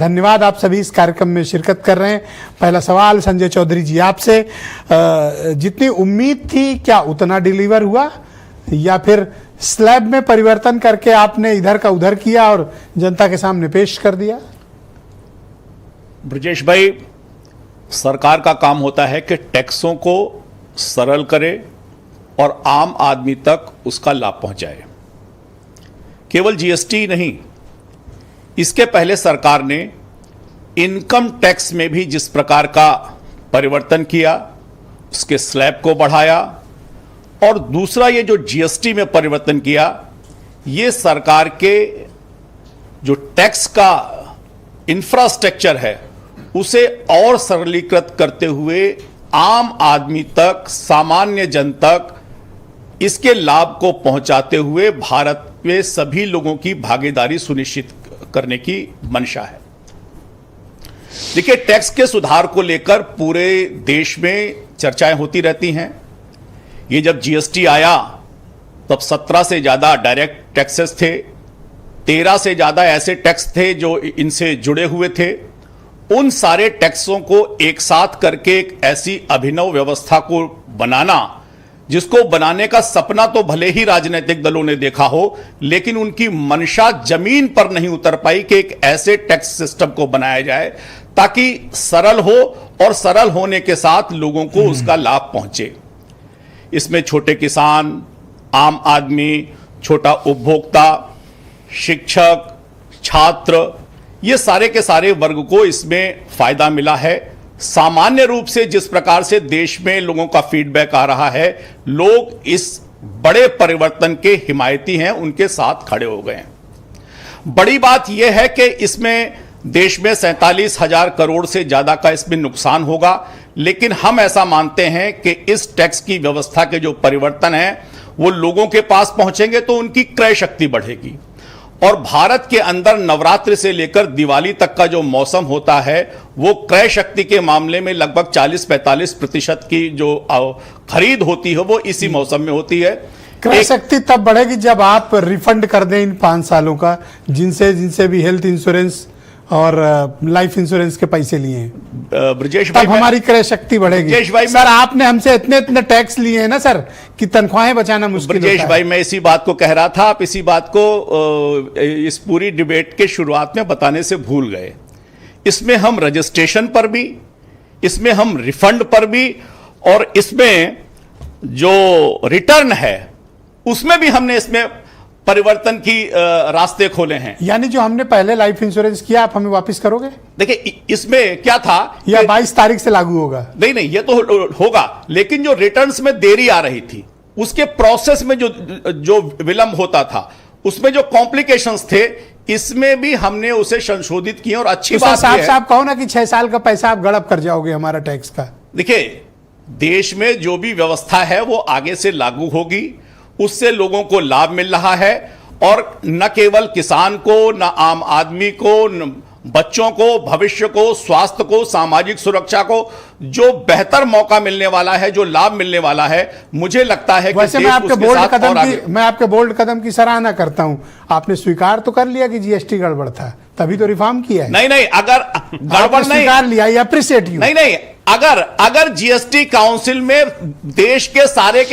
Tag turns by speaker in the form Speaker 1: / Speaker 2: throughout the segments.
Speaker 1: धन्यवाद। आप सभी इस कार्यक्रम में शिरकत कर रहे हैं। पहला सवाल संजय चौधरी जी आपसे, जितनी उम्मीद थी क्या उतना डिलीवर हुआ या फिर स्लैब में परिवर्तन करके आपने इधर का उधर किया और जनता के सामने पेश कर दिया?
Speaker 2: ब्रजेश भाई, सरकार का काम होता है कि टैक्सों को सरल करे और आम आदमी तक उसका लाभ पहुंचाए। केवल जीएसटी नहीं, इसके पहले सरकार ने इनकम टैक्स में भी जिस प्रकार का परिवर्तन किया, उसके स्लैब को बढ़ाया, और दूसरा ये जो जीएसटी में परिवर्तन किया, ये सरकार के जो टैक्स का इंफ्रास्ट्रक्चर है उसे और सरलीकृत करते हुए आम आदमी तक, सामान्य जन तक इसके लाभ को पहुंचाते हुए भारत में सभी लोगों की भागीदारी सुनिश्चित करने की मंशा है। देखिए, टैक्स के सुधार को लेकर पूरे देश में चर्चाएं होती रहती हैं। ये जब जीएसटी आया तब 17 से ज्यादा डायरेक्ट टैक्सेस थे, 13 से ज्यादा ऐसे टैक्स थे जो इनसे जुड़े हुए थे। उन सारे टैक्सों को एक साथ करके एक ऐसी अभिनव व्यवस्था को बनाना, जिसको बनाने का सपना तो भले ही राजनीतिक दलों ने देखा हो, लेकिन उनकी मंशा जमीन पर नहीं उतर पाई कि एक ऐसे टैक्स सिस्टम को बनाया जाए ताकि सरल हो और सरल होने के साथ लोगों को उसका लाभ पहुंचे। इसमें छोटे किसान, आम आदमी, छोटा उपभोक्ता, शिक्षक, छात्र, ये सारे के सारे वर्ग को इसमें फायदा मिला है। सामान्य रूप से जिस प्रकार से देश में लोगों का फीडबैक आ रहा है, लोग इस बड़े परिवर्तन के हिमायती हैं, उनके साथ खड़े हो गए हैं। बड़ी बात यह है कि इसमें देश में 47,000 करोड़ से ज्यादा का इसमें नुकसान होगा, लेकिन हम ऐसा मानते हैं कि इस टैक्स की व्यवस्था के जो परिवर्तन है वो लोगों के पास पहुंचेंगे तो उनकी क्रय शक्ति बढ़ेगी। और भारत के अंदर नवरात्रि से लेकर दिवाली तक का जो मौसम होता है वो क्रय शक्ति के मामले में लगभग 40-45% की जो खरीद होती है वो इसी मौसम में होती है।
Speaker 1: क्रय शक्ति तब बढ़ेगी जब आप रिफंड कर दें इन 5 सालों का, जिनसे भी हेल्थ इंश्योरेंस और लाइफ इंश्योरेंस के पैसे लिए हैं।
Speaker 2: ब्रजेश भाई,
Speaker 1: तब हमारी क्रय शक्ति बढ़ेगी।
Speaker 2: ब्रजेश भाई,
Speaker 1: सर आपने हमसे इतने टैक्स लिए हैं ना सर कि तनख्वाहें बचाना मुश्किल होता है।
Speaker 2: ब्रजेश भाई, मैं इसी बात को कह रहा था, आप इसी बात को इस पूरी डिबेट के शुरुआत में बताने से भूल गए। इसमें हम रजिस्ट्रेशन पर भी, इसमें हम रिफंड पर भी, और इसमें जो रिटर्न है उसमें भी हमने इसमें परिवर्तन की रास्ते खोले हैं।
Speaker 1: यानी जो हमने पहले लाइफ इंश्योरेंस किया आप हमें वापस करोगे?
Speaker 2: देखिए, इसमें क्या था,
Speaker 1: या 22 तारीख से लागू होगा?
Speaker 2: नहीं, ये तो होगा, लेकिन जो रिटर्न्स में देरी आ रही थी, उसके प्रोसेस में जो विलंब होता था, उसमें जो कॉम्प्लिकेशंस थे, इसमें भी हमने उसे संशोधित किया। और अच्छी बात
Speaker 1: साहब कहो ना कि 6 साल का पैसा आप गड़प कर जाओगे हमारा टैक्स का।
Speaker 2: देखिए, देश में जो भी व्यवस्था है वो आगे से लागू होगी, उससे लोगों को लाभ मिल रहा है, और न केवल किसान को, न आम आदमी को, न बच्चों को, भविष्य को, स्वास्थ्य को, सामाजिक सुरक्षा को जो बेहतर मौका मिलने वाला है, जो लाभ मिलने वाला है, मुझे लगता है कि
Speaker 1: वैसे मैं आपके बोल्ड कदम की सराहना करता हूं। आपने स्वीकार तो कर लिया कि जीएसटी गड़बड़ था, तभी तो रिफॉर्म किया है।
Speaker 2: नहीं, अगर गड़बड़ नहीं
Speaker 1: स्वीकार लिया, अप्रिशिएट यू।
Speaker 2: नहीं, अगर जीएसटी काउंसिल में देश के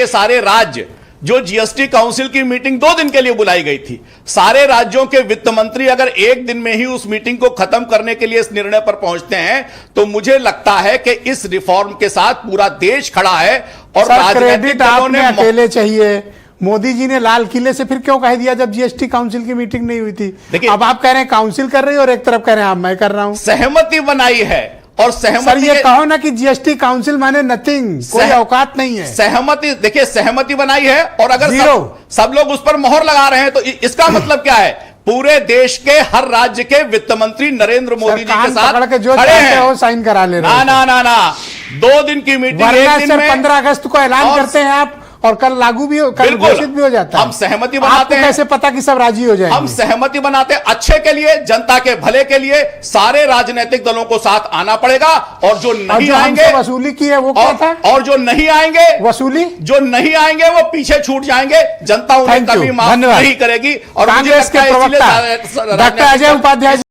Speaker 2: सारे राज्य, जो जीएसटी काउंसिल की मीटिंग 2 दिन के लिए बुलाई गई थी, सारे राज्यों के वित्त मंत्री अगर एक दिन में ही उस मीटिंग को खत्म करने के लिए इस निर्णय पर पहुंचते हैं, तो मुझे लगता है कि इस रिफॉर्म के साथ पूरा देश खड़ा है। और
Speaker 1: क्रेडिट आपने अकेले चाहिए। मोदी जी ने लाल किले से फिर क्यों कह दिया जब जीएसटी काउंसिल की मीटिंग नहीं हुई थी? अब आप कह रहे हैं काउंसिल कर रही है और एक तरफ कह रहे हैं मैं कर रहा हूं।
Speaker 2: सहमति बनाई है, और सहमति,
Speaker 1: सर ये कहो ना कि जीएसटी काउंसिल माने नथिंग, कोई औकात नहीं है।
Speaker 2: सहमति, देखिए, सहमति बनाई है, और अगर सब लोग उस पर मोहर लगा रहे हैं तो इसका मतलब क्या है? पूरे देश के हर राज्य के वित्त मंत्री नरेंद्र मोदी जी के साथ खड़े हैं, साइन करा ले रहे हैं। ना 2 दिन की मीटिंग, एक दिन में
Speaker 1: 15 अगस्त को ऐलान करते हैं आप, और कल लागू भी हो, कल घोषित भी हो जाता है।
Speaker 2: हम सहमति बनाते हैं।
Speaker 1: कैसे पता कि सब राजी हो जाएंगे?
Speaker 2: हम सहमति बनाते हैं अच्छे के लिए, जनता के भले के लिए। सारे राजनीतिक दलों को साथ आना पड़ेगा, और जो नहीं आएंगे,
Speaker 1: वसूली की है वो क्या था?
Speaker 2: और जो नहीं आएंगे,
Speaker 1: वसूली जो
Speaker 2: नहीं आएंगे वो पीछे छूट जाएंगे। जनता उन्हें कभी माफ नहीं करेगी। और
Speaker 1: कांग्रेस के प्रवक्ता डॉक्टर अजय उपाध्याय